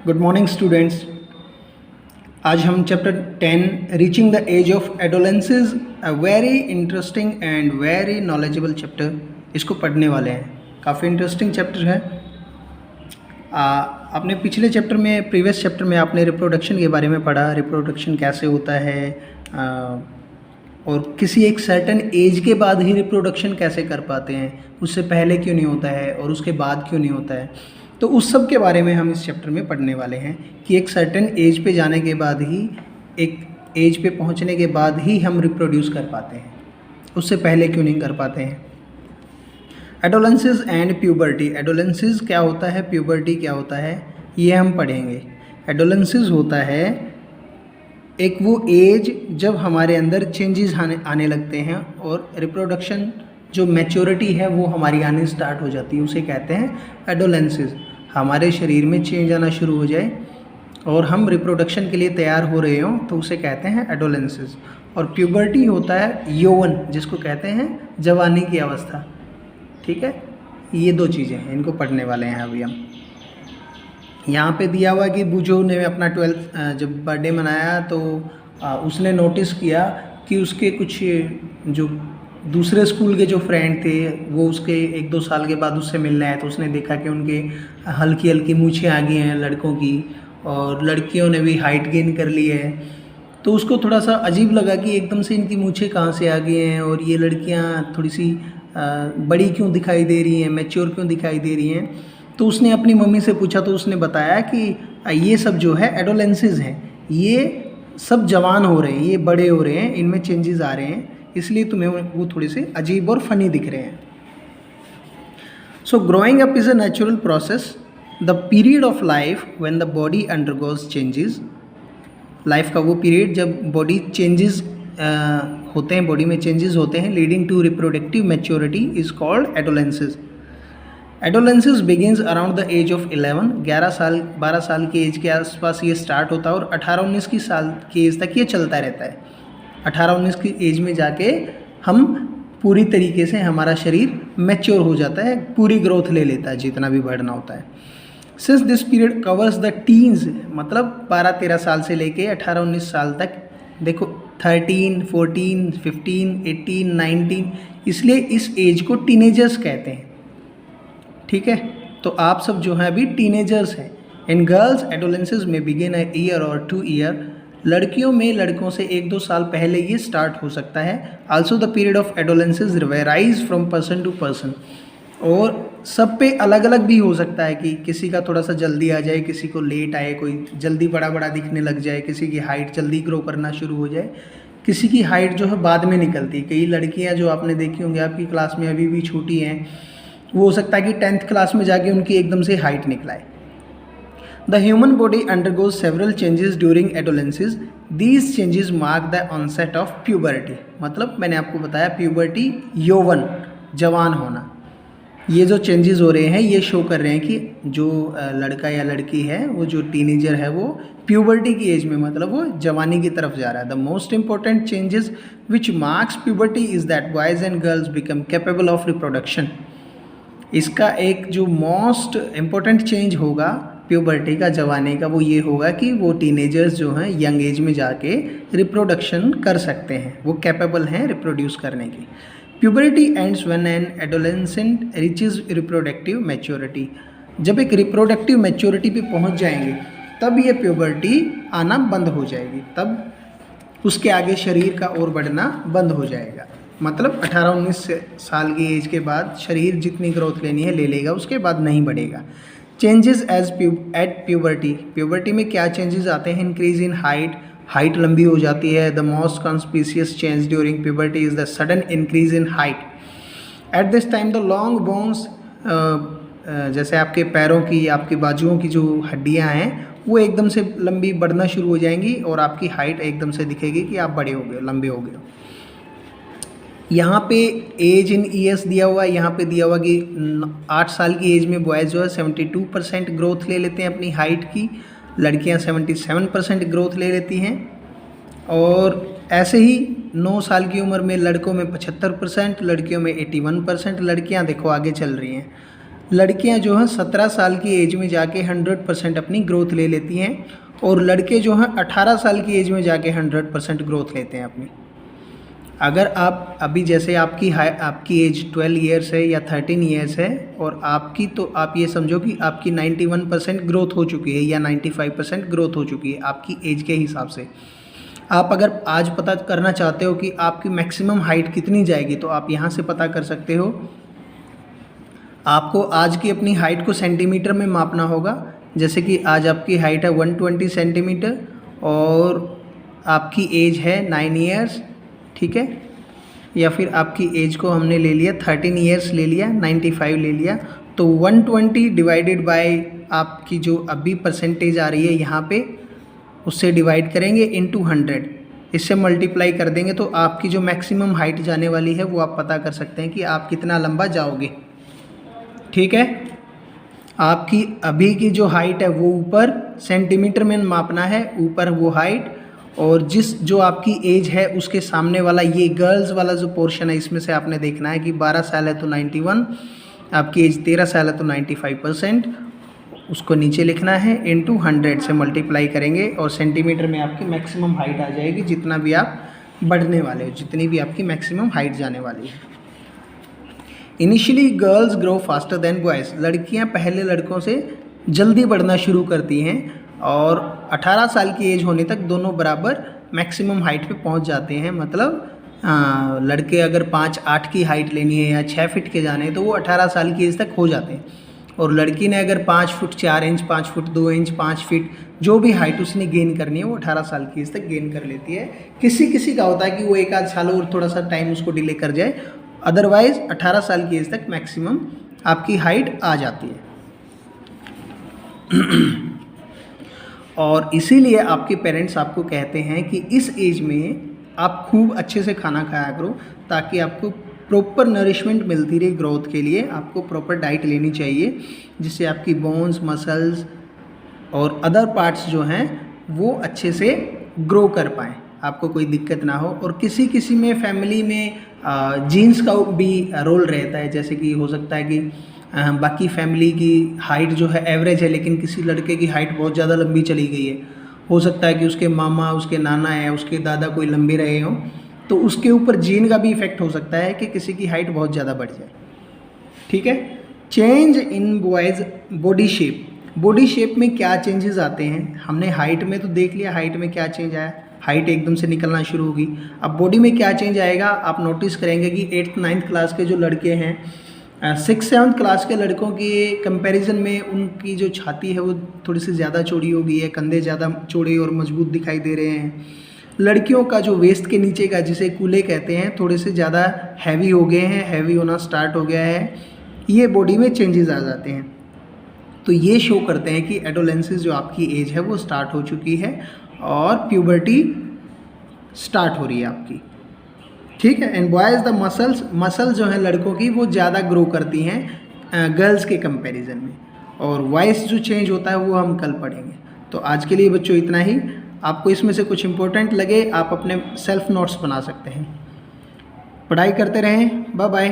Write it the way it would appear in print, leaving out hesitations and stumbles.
Good morning students. आज हम chapter 10 reaching the age of adolescences, a very interesting and very knowledgeable chapter, इसको पढ़ने वाले हैं। काफ़ी इंटरेस्टिंग चैप्टर है। आपने पिछले चैप्टर में, प्रीवियस चैप्टर में आपने रिप्रोडक्शन के बारे में पढ़ा, रिप्रोडक्शन कैसे होता है और किसी एक सर्टेन एज के बाद ही रिप्रोडक्शन कैसे कर पाते हैं, उससे पहले क्यों नहीं होता है और उसके बाद क्यों नहीं होता है। तो उस सब के बारे में हम इस चैप्टर में पढ़ने वाले हैं कि एक सर्टेन एज पे जाने के बाद ही, एक एज पे पहुंचने के बाद ही हम रिप्रोड्यूस कर पाते हैं, उससे पहले क्यों नहीं कर पाते हैं। Adolescence and puberty. एडोलेंसेस क्या होता है, प्यूबर्टी क्या होता है, ये हम पढ़ेंगे। एडोलेंसेस होता है एक वो एज जब हमारे अंदर चेंजेस आने लगते हैं और रिप्रोडक्शन जो मैच्योरिटी है वो हमारी आनी स्टार्ट हो जाती है, उसे कहते हैं एडोलेंसेस। हमारे शरीर में चेंज आना शुरू हो जाए और हम रिप्रोडक्शन के लिए तैयार हो रहे हों तो उसे कहते हैं एडोलेंसेस। और प्यूबर्टी होता है यौवन, जिसको कहते हैं जवानी की अवस्था। ठीक है, ये दो चीज़ें हैं, इनको पढ़ने वाले हैं अभी हम। यहाँ पे दिया हुआ कि बूजो ने अपना 12th जब बर्थडे मनाया तो उसने नोटिस किया कि उसके कुछ जो दूसरे स्कूल के जो फ्रेंड थे वो उसके 1-2 साल के बाद उससे मिलने आए, तो उसने देखा कि उनके हल्की हल्की मूछें आ गई हैं लड़कों की और लड़कियों ने भी हाइट गेन कर ली है। तो उसको थोड़ा सा अजीब लगा कि एकदम से इनकी मूछें कहाँ से आ गई हैं और ये लड़कियाँ थोड़ी सी बड़ी क्यों दिखाई दे रही हैं, मैच्योर क्यों दिखाई दे रही हैं। तो उसने अपनी मम्मी से पूछा तो उसने बताया कि ये सब जो है एडोलेंसेस हैं, ये सब जवान हो रहे हैं, ये बड़े हो रहे हैं, इनमें चेंजेस आ रहे हैं, इसलिए तुम्हें वो थोड़े से अजीब और फनी दिख रहे हैं। सो growing up is a natural process, the period of life when the body undergoes changes. Life का वो पीरियड जब बॉडी चेंजेस होते हैं, बॉडी में चेंजेस होते हैं, leading to reproductive maturity is called adolescences. Adolescences begins around the age of 11, 12 साल की एज के आसपास ये स्टार्ट होता है और 18-19 की साल की एज तक ये चलता रहता है। 18-19 की एज में जाके हम पूरी तरीके से, हमारा शरीर मैच्योर हो जाता है, पूरी ग्रोथ ले लेता है जितना भी बढ़ना होता है। Since this period covers the teens, मतलब 12-13 साल से लेके 18-19 साल तक, देखो 13, 14, 15, 18, 19, इसलिए इस एज को टीनेजर्स कहते हैं। ठीक है, तो आप सब जो हैं अभी टीनेजर्स हैं। इन गर्ल्स एडोलेंसेस में बिगिन अ ईयर और 2 ईयर, लड़कियों में लड़कों से 1-2 साल पहले ये स्टार्ट हो सकता है। Also the period of adolescences varies from person to person, और सब पे अलग अलग भी हो सकता है कि किसी का थोड़ा सा जल्दी आ जाए, किसी को लेट आए, कोई जल्दी बड़ा बड़ा दिखने लग जाए, किसी की हाइट जल्दी ग्रो करना शुरू हो जाए, किसी की हाइट जो है बाद में निकलती है। कई लड़कियां जो आपने देखी होंगी आपकी क्लास में अभी भी छोटी हैं, वो हो सकता है कि 10th क्लास में जाके उनकी एकदम से हाइट निकलाए। The human body undergoes several changes during adolescences, these changes mark the onset of puberty. मतलब मैंने आपको बताया प्यूबर्टी यौवन, जवान होना। ये जो चेंजेस हो रहे हैं ये शो कर रहे हैं कि जो लड़का या लड़की है, वो जो टीनेजर है, वो प्यूबर्टी की एज में, मतलब वो जवानी की तरफ जा रहा है। The most important changes which marks puberty is that boys and girls become capable of reproduction. इसका एक जो मोस्ट इम्पोर्टेंट चेंज होगा प्यूबर्टी का, जवानी का, वो ये होगा कि वो टीनेजर्स जो हैं यंग एज में जाके रिप्रोडक्शन कर सकते हैं, वो कैपेबल हैं रिप्रोड्यूस करने की। Puberty ends when an adolescent reaches reproductive maturity. जब एक रिप्रोडक्टिव मैच्योरिटी पे पहुंच जाएंगे तब ये प्यूबर्टी आना बंद हो जाएगी, तब उसके आगे शरीर का और बढ़ना बंद हो जाएगा। मतलब 18-19 साल की एज के बाद शरीर जितनी ग्रोथ लेनी है ले लेगा, उसके बाद नहीं बढ़ेगा। चेंजेस एट प्यूबर्टी, प्यूबर्टी में क्या चेंजेस आते हैं? इंक्रीज इन हाइट, हाइट लंबी हो जाती है। The most conspicuous change during puberty is the sudden increase in height. At this time the long bones, जैसे आपके पैरों की, आपके बाजुओं की जो हड्डियां हैं वो एकदम से लंबी बढ़ना शुरू हो जाएंगी और आपकी हाइट एकदम से दिखेगी कि आप बड़े हो गए, लंबे हो गए हो। यहाँ पे एज इन ईयर्स दिया हुआ है, यहाँ पे दिया हुआ कि 8 साल की एज में बॉयज़ जो है 72% ग्रोथ ले लेते हैं अपनी हाइट की, लड़कियाँ 77% ग्रोथ ले लेती हैं। और ऐसे ही 9 साल की उम्र में लड़कों में 75%, लड़कियों में 81%, लड़कियाँ देखो आगे चल रही हैं। लड़कियां जो हैं 17 साल की एज में जाके 100% अपनी ग्रोथ ले लेती हैं और लड़के जो हैं 18 साल की एज में जाके 100% ग्रोथ लेते हैं अपनी। अगर आप अभी जैसे आपकी एज 12 ईयर्स है या 13 ईयर्स है और आपकी, तो आप ये समझो कि आपकी 91% ग्रोथ हो चुकी है या 95% ग्रोथ हो चुकी है आपकी एज के हिसाब से। आप अगर आज पता करना चाहते हो कि आपकी मैक्सिमम हाइट कितनी जाएगी तो आप यहाँ से पता कर सकते हो। आपको आज की अपनी हाइट को सेंटीमीटर में मापना होगा। जैसे कि आज आपकी हाइट है 120 सेंटीमीटर और आपकी एज है 9 ईयर्स, ठीक है। या फिर आपकी एज को हमने ले लिया 13 ईयर्स ले लिया, 95 ले लिया, तो 120 डिवाइडेड बाय आपकी जो अभी परसेंटेज आ रही है यहाँ पे, उससे डिवाइड करेंगे इनटू 100, इससे मल्टीप्लाई कर देंगे तो आपकी जो मैक्सिमम हाइट जाने वाली है वो आप पता कर सकते हैं कि आप कितना लंबा जाओगे, ठीक है। आपकी अभी की जो हाइट है वो ऊपर सेंटीमीटर में मापना है, ऊपर वो हाइट, और जो आपकी एज है उसके सामने वाला ये गर्ल्स वाला जो पोर्शन है इसमें से आपने देखना है कि 12 साल है तो 91, आपकी एज 13 साल है तो 95%, उसको नीचे लिखना है इनटू 100 से मल्टीप्लाई करेंगे और सेंटीमीटर में आपकी मैक्सिमम हाइट आ जाएगी, जितना भी आप बढ़ने वाले हो, जितनी भी आपकी मैक्सिमम हाइट जाने वाली है। Initially girls grow faster than boys, लड़कियां पहले लड़कों से जल्दी बढ़ना शुरू करती हैं और 18 साल की एज होने तक दोनों बराबर मैक्सिमम हाइट पे पहुंच जाते हैं। मतलब लड़के अगर 5'8" की हाइट लेनी है या 6 फीट के जाने हैं तो वो 18 साल की एज तक हो जाते हैं, और लड़की ने अगर 5 foot 4 inch, 5 foot 2 inch, 5 feet जो भी हाइट उसने गेन करनी है वो 18 साल की एज तक गेन कर लेती है। किसी का होता है कि वो 1 आध साल और थोड़ा सा टाइम उसको डिले कर जाए, अदरवाइज 18 साल की एज तक मैक्सिमम आपकी हाइट आ जाती है। और इसीलिए आपके पेरेंट्स आपको कहते हैं कि इस एज में आप खूब अच्छे से खाना खाया करो, ताकि आपको प्रॉपर नरिशमेंट मिलती रहे ग्रोथ के लिए। आपको प्रॉपर डाइट लेनी चाहिए जिससे आपकी बोन्स, मसल्स और अदर पार्ट्स जो हैं वो अच्छे से ग्रो कर पाएँ, आपको कोई दिक्कत ना हो। और किसी में फैमिली में जीन्स का भी रोल रहता है, जैसे कि हो सकता है कि बाकी फैमिली की हाइट जो है एवरेज है, लेकिन किसी लड़के की हाइट बहुत ज़्यादा लंबी चली गई है। हो सकता है कि उसके मामा, उसके नाना या उसके दादा कोई लंबे रहे हों, तो उसके ऊपर जीन का भी इफेक्ट हो सकता है कि किसी की हाइट बहुत ज़्यादा बढ़ जाए, ठीक है। Change in boys body shape, body shape में क्या चेंजेस आते हैं, हमने हाइट में तो देख लिया, हाइट में क्या चेंज आया, हाइट एकदम से निकलना शुरू होगी। अब बॉडी में क्या चेंज आएगा, आप नोटिस करेंगे कि 8th 9th क्लास के जो लड़के हैं 6th 7th क्लास के लड़कों के कंपैरिजन में उनकी जो छाती है वो थोड़ी सी ज़्यादा चौड़ी हो गई है, कंधे ज़्यादा चौड़े और मजबूत दिखाई दे रहे हैं। लड़कियों का जो वेस्ट के नीचे का, जिसे कूल्हे कहते हैं, थोड़े से ज़्यादा हैवी हो गए हैं, हैवी होना स्टार्ट हो गया है। ये बॉडी में चेंजेस आ जाते हैं, तो ये शो करते हैं कि एडोलेंसिस जो आपकी एज है वो स्टार्ट हो चुकी है और प्यूबर्टी स्टार्ट हो रही है आपकी, ठीक है। एंड बॉयज़ द मसल्स जो हैं लड़कों की वो ज़्यादा ग्रो करती हैं गर्ल्स के कंपैरिजन में, और वॉइस जो चेंज होता है वो हम कल पढ़ेंगे। तो आज के लिए बच्चों इतना ही। आपको इसमें से कुछ इंपॉर्टेंट लगे आप अपने सेल्फ नोट्स बना सकते हैं। पढ़ाई करते रहें, बाय बाय।